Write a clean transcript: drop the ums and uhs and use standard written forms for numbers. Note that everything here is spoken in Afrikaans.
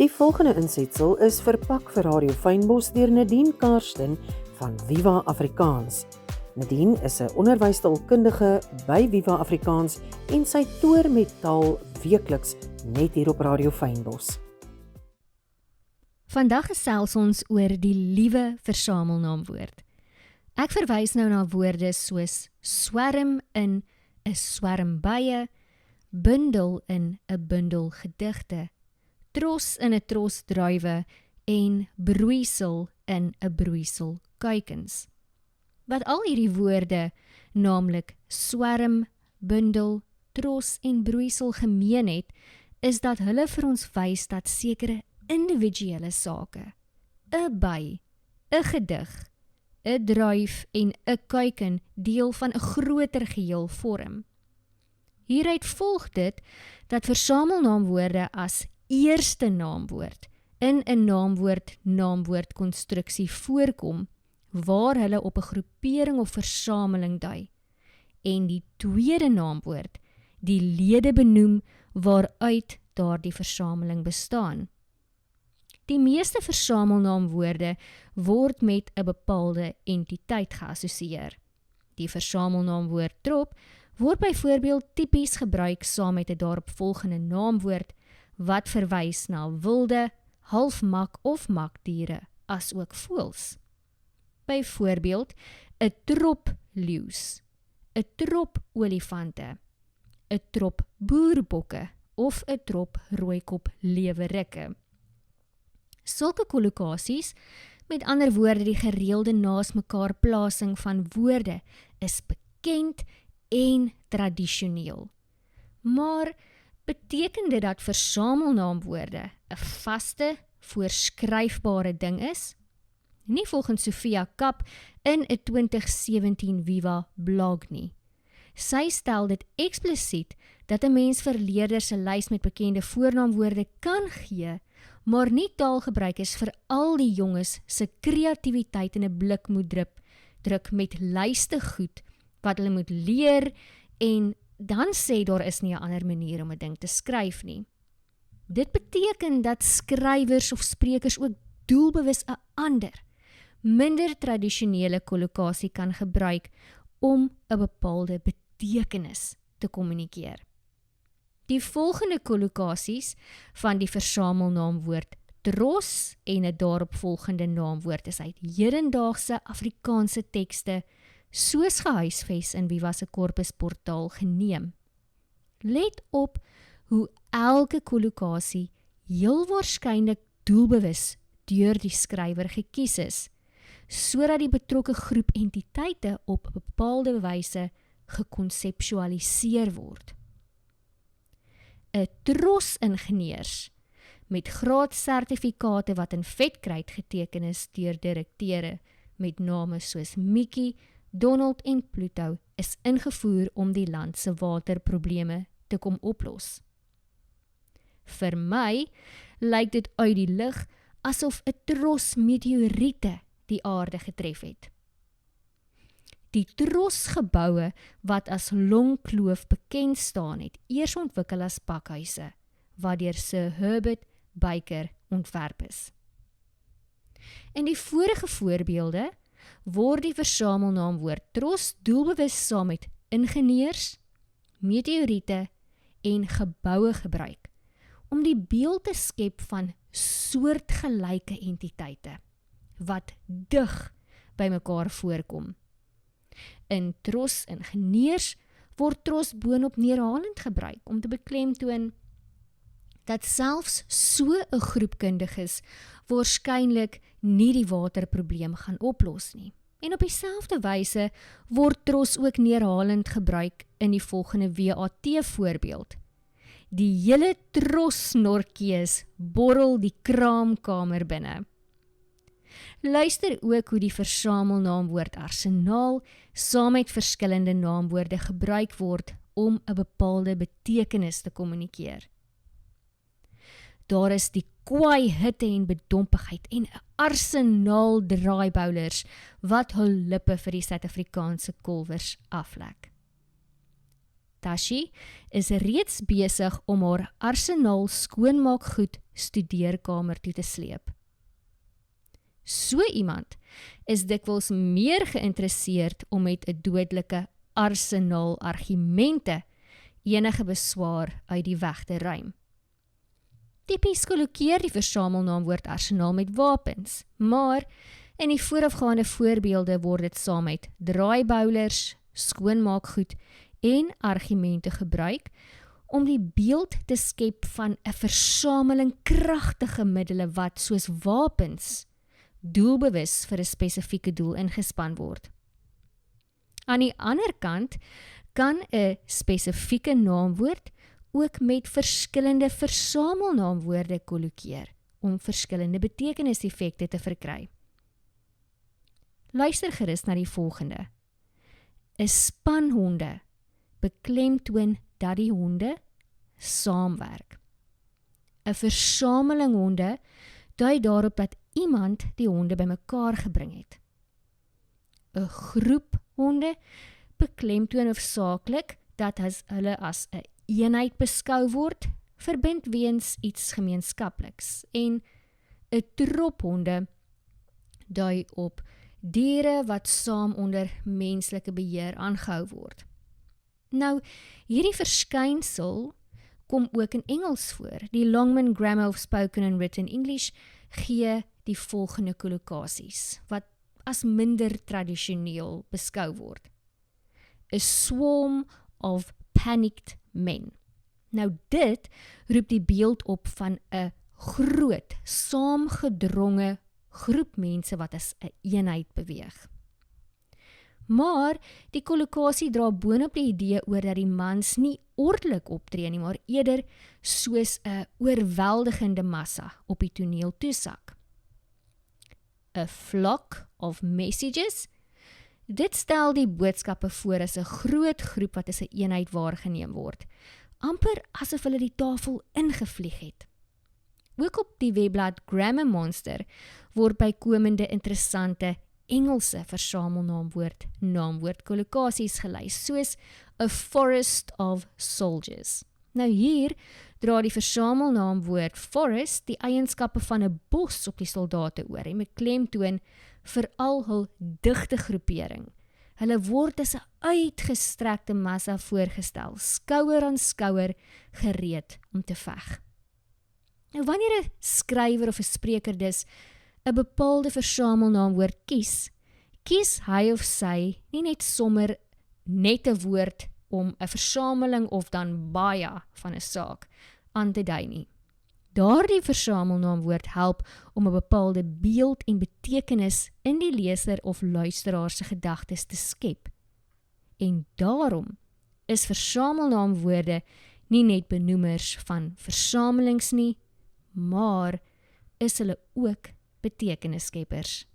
Die volgende insetsel is verpak vir Radio Fynbos deur Nadine Karsten van Viva Afrikaans. Nadine is 'n onderwystaalkundige by Viva Afrikaans en sy toer met taal weekliks net hier op Radio Fynbos. Vandag gesels ons oor die liewe versamelnaamwoord. Ek verwys nou na woorde soos swerm in 'n swerm bye, bundel in 'n bundel gedigte, tros in 'n tros druiwe en broeisel in 'n broeisel kuikens. Wat al hierdie woorde, naamlik swerm, bundel, tros en broeisel gemeen het, is dat hulle vir ons wys dat sekere individuele sake, 'n by, 'n gedig, 'n druif en 'n kuiken deel van 'n groter geheel vorm. Hieruit volg dit dat versamelnaamwoorde as eerste naamwoord in 'n naamwoord-naamwoord-konstruksie voorkom, waar hulle op 'n groepering of versameling dui, en die tweede naamwoord die lede benoem waaruit daardie versameling bestaan. Die meeste versamelnaamwoorde word met 'n bepaalde entiteit geassosieer. Die versamelnaamwoord trop word byvoorbeeld tipies gebruik saam met 'n daaropvolgende naamwoord wat verwys na wilde, halfmak of makdiere, asook voëls. Byvoorbeeld 'n trop leeu's, 'n trop olifante, 'n trop boerbokke of 'n trop rooikop leeuwerikke. Sulke kollokasies, met ander woorde die gereelde naas mekaar plasing van woorde, is bekend en tradisioneel. Maar beteken dit dat versamelnaamwoorde 'n vaste, voorskryfbare ding is? Nie volgens Sophia Kap in 'n 2017 Viva blog nie. Sy stel dit eksplisiet dat 'n mens vir leerders 'n lys met bekende voornaamwoorde kan gee, maar nie taalgebruikers vir al die jonges se kreatiwiteit in 'n blik moet druk met lyste goed wat hulle moet leer en dan sê daar is nie 'n ander manier om 'n ding te skryf nie. Dit beteken dat skrywers of sprekers ook doelbewus 'n ander, minder tradisionele kollokasie kan gebruik om 'n bepaalde betekenis te kommunikeer. Die volgende kollokasies van die versamelnaamwoord tros en 'n daaropvolgende naamwoord is uit hedendaagse Afrikaanse tekste soos gehuisves in Viva se korpusportaal geneem. Let op hoe elke kollokasie heel waarskynlik doelbewus deur die skrywer gekies is, sodat die betrokke groep entiteite op 'n bepaalde wyse gekonseptualiseer word. 'n tros ingenieurs met graadsertifikate wat in vetkruit geteken is deur direkteure met name soos Mickey, Donald en Pluto is ingevoer om die land se waterprobleme te kom oplos. Vir my lyk dit uit die lug asof 'n tros meteoriete die aarde getref het. Die trosgeboue wat as Longkloof bekend staan het, eers ontwikkel as pakhuise, wat deur Sir Herbert Baker ontwerp is. In die vorige voorbeelde word die versamelnaamwoord tros doelbewus saam met ingenieurs, meteoriete en geboue gebruik, om die beeld te skep van soortgelyke entiteite, wat dig by mekaar voorkom. In tros ingenieurs word tros boonop neerhalend gebruik om te beklemtoon dat selfs so 'n groep kundiges waarskynlik nie die waterprobleem gaan oplos nie. En op dieselfde wyse word tros ook neerhalend gebruik in die volgende WAT voorbeeld. Die hele tros snorkees borrel die kraamkamer binne. Luister ook hoe die versamelnaamwoord arsenaal saam met verskillende naamwoorde gebruik word om 'n bepaalde betekenis te kommunikeer. Daar is die kwaai hitte en bedompigheid en 'n arsenaal Tashi is reeds besig om haar arsenaal skoonmaakgoed studeerkamer toe te sleep. So iemand is dikwels meer geïnteresseerd om met 'n dodelike arsenaal argumente enige beswaar uit die weg te ruim. Tipies kollokeer die versamelnaamwoord arsenaal met wapens, maar in die voorafgaande voorbeelde word dit saam met draaibouwlers, skoonmaakgoed en argumente gebruik om die beeld te skep van 'n versameling kragtige middele wat soos wapens doelbewus vir 'n spesifieke doel ingespan word. Aan die ander kant kan 'n spesifieke naamwoord ook met verskillende versamelnaamwoorde kollokeer om verskillende betekeniseffekte te verkry. Luister gerus na die volgende. 'n Span honde beklemtoon dat die honde saamwerk. 'n Versameling honde dui daarop dat iemand die honde bymekaar gebring het. 'n Groep honde beklemtoon hoofsaaklik dat hulle as 'n eenheid beskou word, verbind weens iets gemeenskapliks, en 'n trop honde dui op diere wat saam onder menslike beheer aangehou word. Nou, hierdie verskynsel kom ook in Engels voor. Die Longman Grammar of Spoken and Written English gee die volgende kollokasies, wat as minder tradisioneel beskou word. A swarm of panicked men. Nou dit roep die beeld op van 'n groot, saamgedronge groep mense wat as 'n eenheid beweeg. Maar die kollokasie dra boonop die idee oor dat die mans nie ordelik optree nie, maar eerder soos 'n oorweldigende massa op die toneel toesak. A flock of messages. Dit stel die boodskappe voor as 'n groot groep wat as 'n eenheid waargeneem word, amper asof hulle die tafel ingevlieg het. Ook op die webblad Grammar Monster word bykomende interessante Engelse versamelnaamwoord kollokasies gelys, soos a forest of soldiers. Nou hier dra die versamelnaamwoord forest die eienskappe van 'n bos op die soldate oor en beklemtoon veral hul digte groepering. Hulle word as 'n uitgestrekte massa voorgestel, skouer aan skouer, gereed om te veg. Nou wanneer 'n skrywer of 'n spreker dus 'n bepaalde versamelnaamwoord kies hy of sy nie net sommer net 'n woord om 'n versameling of dan baie van 'n saak aan te dui nie. Daardie versamelnaamwoord help om 'n bepaalde beeld en betekenis in die leser of luisteraar se gedagtes te skep. En daarom is versamelnaamwoorde nie net benoemers van versamelings nie, maar is hulle ook betekenisskeppers.